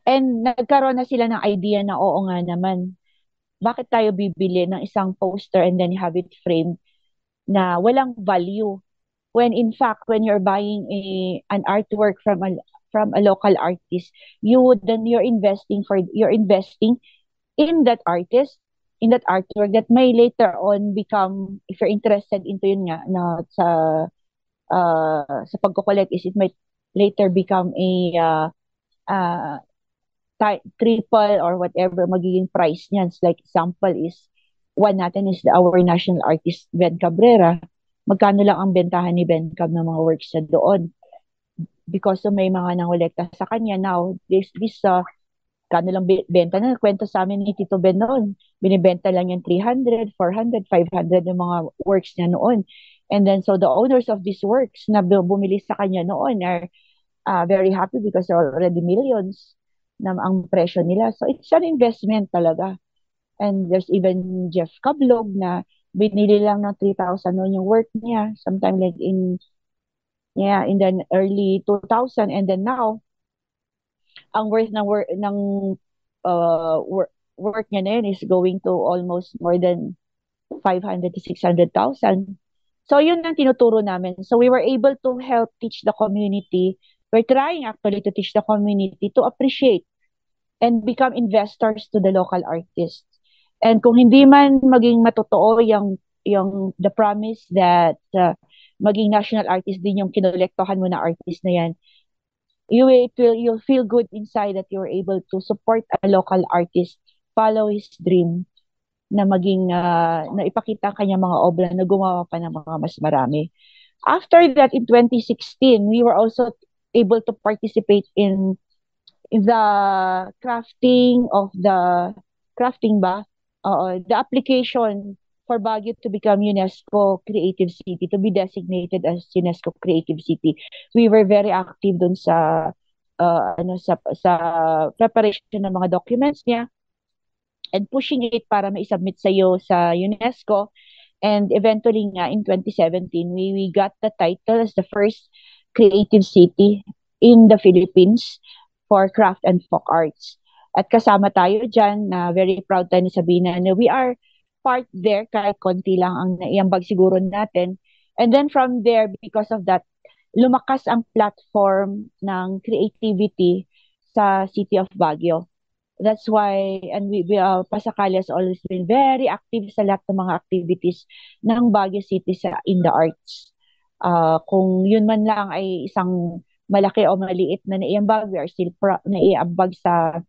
And nagkaroon na sila ng idea na oo nga naman, bakit tayo bibili ng isang poster and then have it framed na walang value? When in fact, when you're buying an artwork from from a local artist, you're investing in that artist, in that artwork that may later on become, if you're interested into yun nga na sa pagko-collect, is it might later become a uh, triple or whatever magiging price niyan. Like example is, one natin is our national artist Ben Cabrera. Magkano lang ang bentahan ni Ben Cab ng mga works niya doon? Because may mga nangolekta sa kanya now, this kano lang benta na, kwento sa amin ni Tito Ben noon. Binibenta lang yung 300, 400, 500 yung mga works niya noon. And then, so the owners of these works na bumili sa kanya noon are very happy because they're already millions na ang presyo nila. So it's an investment talaga. And there's even Jeff Cablog na binili lang ng 3,000 noon yung work niya. Sometime like in the early 2000. And then now, ang worth ng work niya na yun is going to almost more than 500 to 600,000. So yun ang tinuturo namin. So we were able to help teach the community. We're trying actually to teach the community to appreciate and become investors to the local artists. And kung hindi man maging matotoo yung the promise that maging national artist din yung kinolektohan mo na artist na yan, you'll feel good inside that you're able to support a local artist, follow his dream na maging na ipakita kanya mga obra na gumawa pa ng mga mas marami. After that, in 2016, we were also able to participate in the the application for Baguio to become UNESCO Creative City, to be designated as UNESCO Creative City. We were very active dun sa sa preparation ng mga documents niya and pushing it para ma-submit sa UNESCO. And eventually nga in 2017, we got the title as the first creative city in the Philippines for craft and folk arts. At kasama tayo dyan, na very proud tayo na sabihin na we are part there, kahit konti lang ang naiambag siguro natin. And then from there, because of that, lumakas ang platform ng creativity sa City of Baguio. That's why, and we Pasakali has always been very active sa lahat ng mga activities ng Baguio City in the arts. Kung yun man lang ay isang malaki o maliit na naiambag, we are still naiambag sa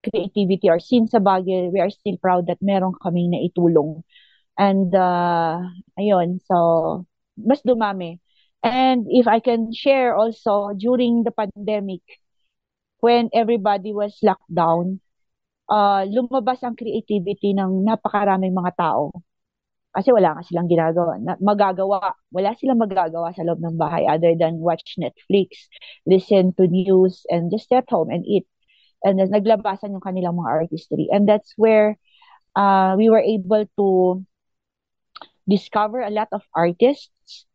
creativity or scene sa Baguio, we are still proud that meron kaming naitulong. And ayun, so mas dumami. And if I can share also, during the pandemic, when everybody was locked down, lumabas ang creativity ng napakaraming mga tao. Kasi wala nga silang magagawa. Wala silang magagawa sa loob ng bahay other than watch Netflix, listen to news, and just stay at home and eat. And then naglabasan yung kanilang mga artistry. And that's where we were able to discover a lot of artists,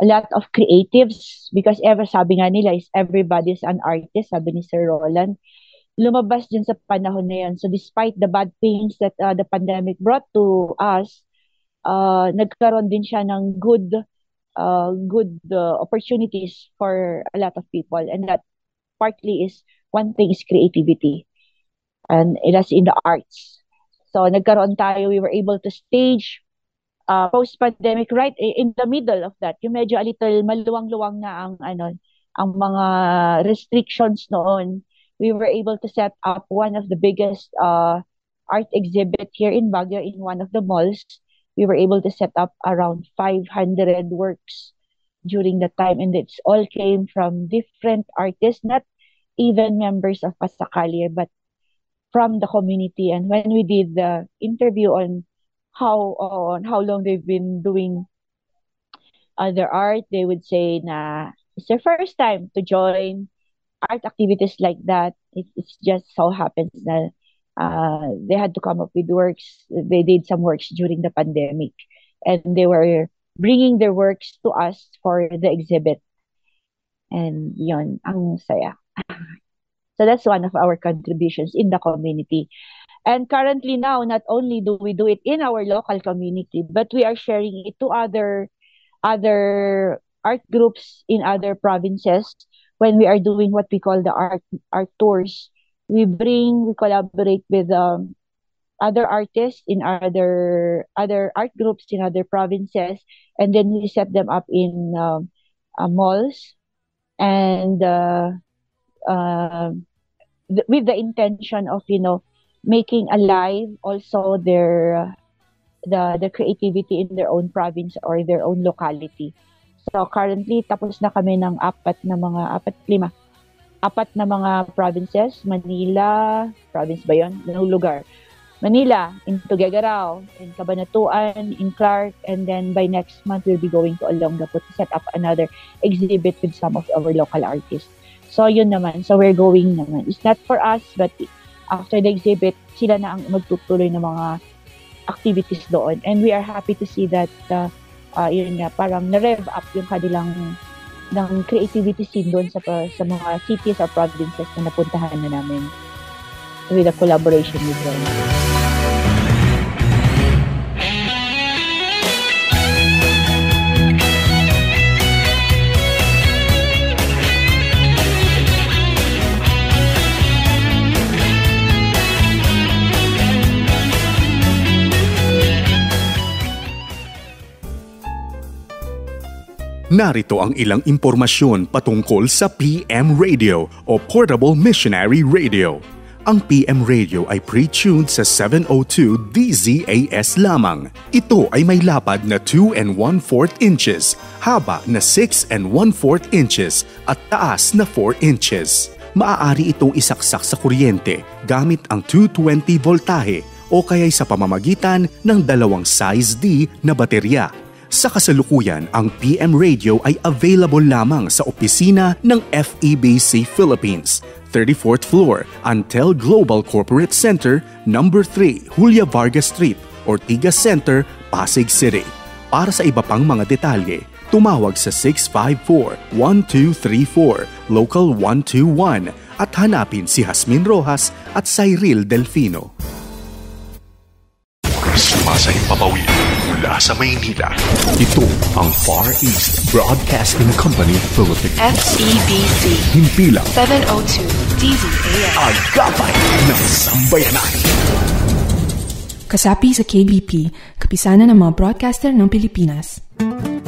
a lot of creatives, because sabi nga nila is everybody's an artist, sabi ni Sir Roland. Lumabas din sa panahon na yan. So despite the bad things that the pandemic brought to us, nagkaroon din siya ng good opportunities for a lot of people. And that partly is, one thing is creativity. And it is in the arts. So nagkaroon tayo, we were able to stage post-pandemic, right in the middle of that, yung medyo a little maluwang-luwang na ang mga restrictions noon. We were able to set up one of the biggest art exhibit here in Baguio in one of the malls. We were able to set up around 500 works during that time, and it's all came from different artists, not even members of Pasakali, but from the community. And when we did the interview on how long they've been doing their art, they would say na it's their first time to join art activities like that. It's just so happens that they had to come up with works. They did some works during the pandemic, and they were bringing their works to us for the exhibit. And yon, ang saya. So that's one of our contributions in the community. And currently now, not only do we do it in our local community, but we are sharing it to other art groups in other provinces when we are doing what we call the art tours, we collaborate with other artists in other art groups in other provinces, and then we set them up in malls, and with the intention of making alive also the creativity in their own province or their own locality. So currently tapos na kami ng apat na mga provinces. Manila, province ba yun? Anong lugar? Manila, in Tuguegarao, in Cabanatuan, in Clark, and then by next month we'll be going to Olongapo to set up another exhibit with some of our local artists. So yun naman, so we're going naman. It's not for us, but after the exhibit, sila na ang magtutuloy ng mga activities doon. And we are happy to see that yun nga, parang na-rev up yung kanilang ng creativity scene doon sa mga cities or provinces na napuntahan na namin with a collaboration with them. Narito ang ilang impormasyon patungkol sa PM Radio o Portable Missionary Radio. Ang PM Radio ay pre-tuned sa 702 DZAS lamang. Ito ay may lapad na 2 1/4 inches, haba na 6 1/4 inches at taas na 4 inches. Maaari itong isaksak sa kuryente gamit ang 220 voltahe o kaya'y sa pamamagitan ng dalawang size D na baterya. Sa kasalukuyan, ang PM Radio ay available lamang sa opisina ng FEBC Philippines, 34th floor, Antel Global Corporate Center, number 3, Julia Vargas Street, Ortigas Center, Pasig City. Para sa iba pang mga detalye, tumawag sa 654-1234, Local 121 at hanapin si Jasmine Rojas at Cyril Delfino. Sumasahimpapawid mula sa Maynila. Ito ang Far East Broadcasting Company Philippines. FEBC Himpilang 702 DZAS. Agapay ng Sambayanan. Kasapi sa KBP, kapisanan ng mga broadcaster ng Pilipinas.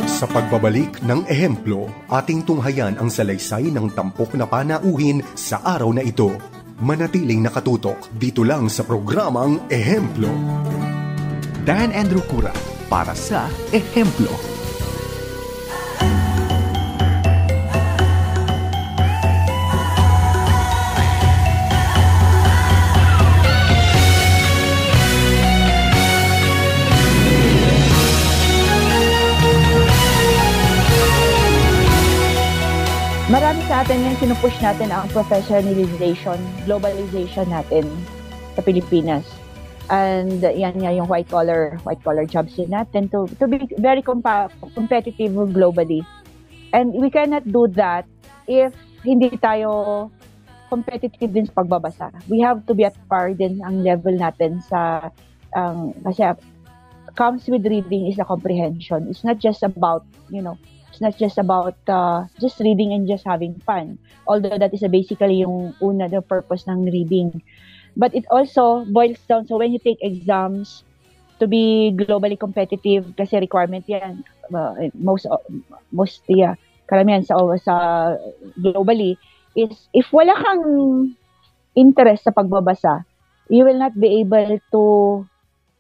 Sa pagbabalik ng ehemplo, ating tunghayan ang salaysay ng tampok na panauhin sa araw na ito. Manatiling nakatutok dito lang sa programang Ehemplo. Dan Andrew Cura para sa Ehemplo. Marami sa atin yung sinupush natin ang professionalization, globalization natin sa Pilipinas. And yan nga yung white collar jobs din natin to be very competitive globally. And we cannot do that if hindi tayo competitive din sa pagbabasa. We have to be at par din ang level natin sa kasi comes with reading is the comprehension. It's not just about, it's not just about just reading and just having fun. Although that is basically yung the purpose ng reading. But it also boils down, so when you take exams to be globally competitive, kasi requirement yan, karamihan sa globally, is if wala kang interest sa pagbabasa, you will not be able to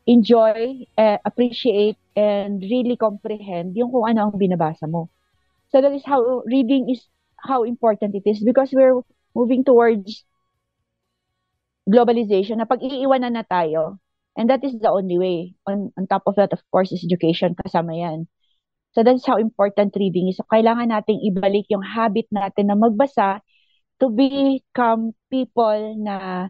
enjoy, appreciate, and really comprehend yung kung ano ang binabasa mo. So that is how reading is, how important it is, because we're moving towards globalization na pag-iiwanan na tayo. And that is the only way. On top of that, of course, is education. Kasama yan. So that's how important reading is. So kailangan nating ibalik yung habit natin na magbasa to become people na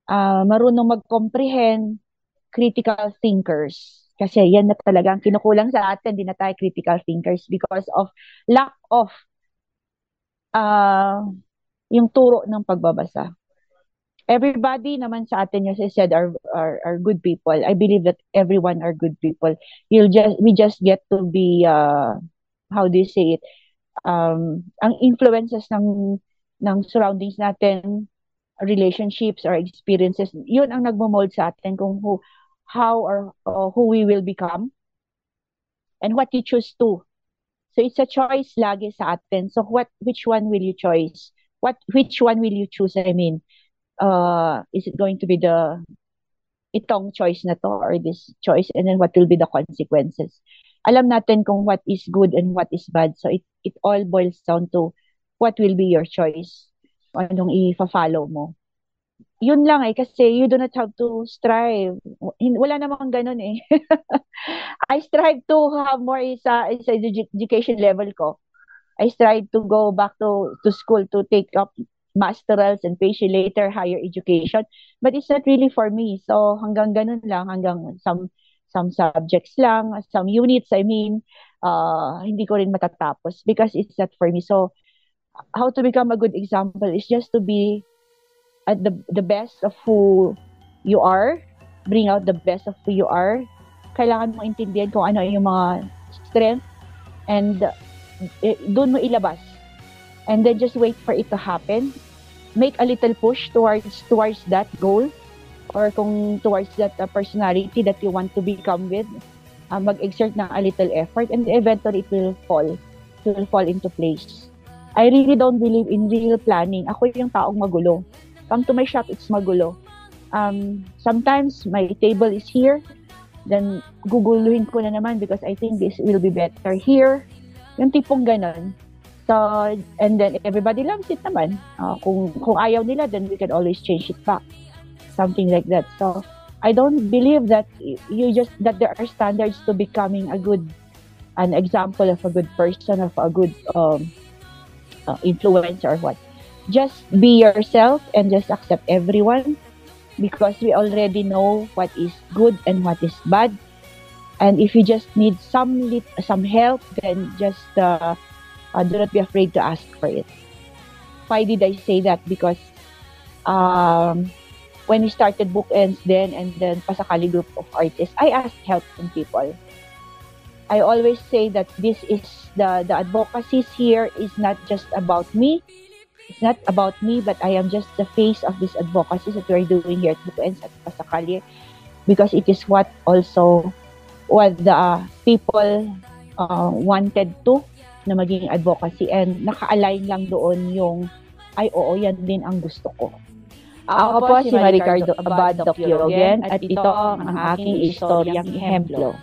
marunong mag-comprehend, critical thinkers. Kasi yan na talaga ang kinukulang sa atin. Di na tayo critical thinkers because of lack of yung turo ng pagbabasa. Everybody naman sa atin, as I said, are good people. I believe that everyone are good people. We just get to be, how do you say it? ang influences ng surroundings natin, relationships or experiences, yun ang nagmo-mold sa atin kung how or who we will become and what you choose to. So it's a choice lagi sa atin. So which one will you choose? Which one will you choose? I mean, is it going to be itong choice na to or this choice, and then what will be the consequences? Alam natin kung what is good and what is bad. So it all boils down to what will be your choice. Anong i-follow mo. Yun lang kasi you do not have to strive. Wala namang ganun eh. I strive to have more sa education level ko. I strive to go back to school to take up masterals and later higher education. But it's not really for me. So hanggang ganun lang, hanggang some subjects lang, some units, I mean, hindi ko rin matatapos because it's not for me. So how to become a good example is just to be at the best of who you are, bring out the best of who you are. Kailangan mo intindihan kung ano yung mga strength and doon mo ilabas. And then just wait for it to happen. Make a little push towards that goal or kung towards that personality that you want to become with. Mag-exert ng a little effort and eventually it will fall into place. I really don't believe in real planning. Ako yung taong magulo. Come to my shop, it's magulo. Sometimes my table is here, then guguluhin ko na naman because I think this will be better here. Yung tipong ganon. So, and then everybody loves it naman. Kung ayaw nila, then we can always change it back. Something like that. So, I don't believe that that there are standards to becoming an example of a good person, of a good influencer or what. Just be yourself and just accept everyone because we already know what is good and what is bad. And if you just need some help, then just do not be afraid to ask for it. Why did I say that? Because when we started Bookends and then Pasakali group of artists, I asked help from people. I always say that this is the advocacies here is not just about me. It's not about me, but I am just the face of this advocacy that we're doing here at Bookends at Pasakali, because it is what the people wanted to na maging advocacy, and naka-align lang doon yung yan din ang gusto ko. Ako po si Maricardo Abad Docyogen at ito ang aking istoryang ehemplo.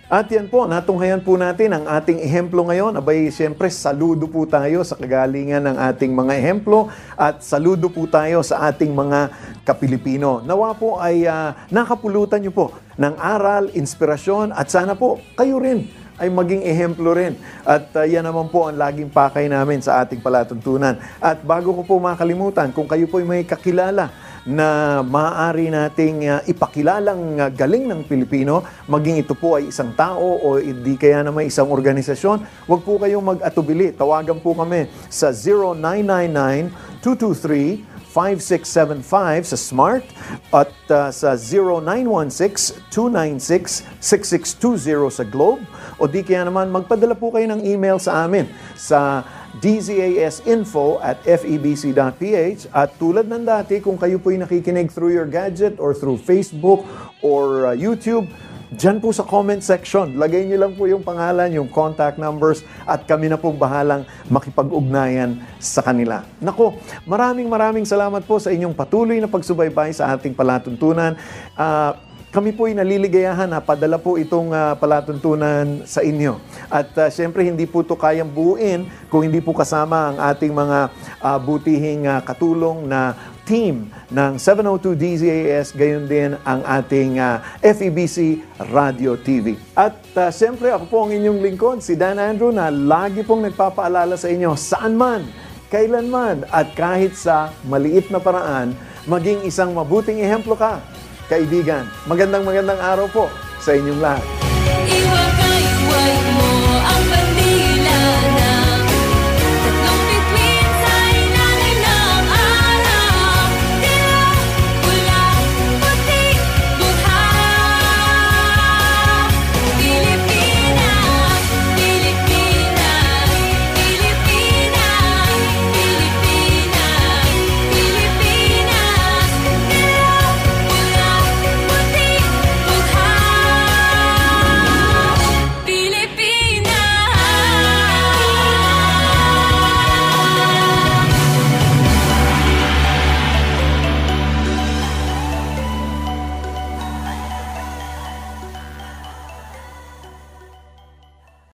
At yan po, natunghayan po natin ang ating ehemplo ngayon. Abay, siyempre, saludo po tayo sa kagalingan ng ating mga ehemplo at saludo po tayo sa ating mga kapilipino. Nawa po ay nakapulutan nyo po ng aral, inspirasyon at sana po kayo rin ay maging ehemplo rin. At yan naman po ang laging pakay namin sa ating palatuntunan. At bago ko po makalimutan, kung kayo po ay may kakilala na maaari nating ipakilalang galing ng Pilipino, maging ito po ay isang tao o hindi kaya naman isang organisasyon, huwag po kayong mag-atubili. Tawagan po kami sa 0999-223-5675 sa Smart at sa 0916-296-6620 sa Globe, o di kaya naman magpadala po kayo ng email sa amin sa dzasinfo@febc.ph. At tulad ng dati, kung kayo po'y nakikinig through your gadget or through Facebook or YouTube, dyan po sa comment section, lagay niyo lang po yung pangalan, yung contact numbers, at kami na pong bahalang makipag-ugnayan sa kanila. Nako, maraming salamat po sa inyong patuloy na pagsubaybay sa ating palatuntunan. Kami po'y naliligayahan na padala po itong palatuntunan sa inyo. At syempre, hindi po ito kayang buuin kung hindi po kasama ang ating mga butihing katulong na team ng 702 DZAS, gayon din ang ating FEBC Radio TV. At syempre, ako po ang inyong lingkod, si Dan Andrew, na lagi pong nagpapaalala sa inyo, saan man, kailanman, at kahit sa maliit na paraan, maging isang mabuting ehemplo ka, kaibigan. Magandang araw po sa inyong lahat.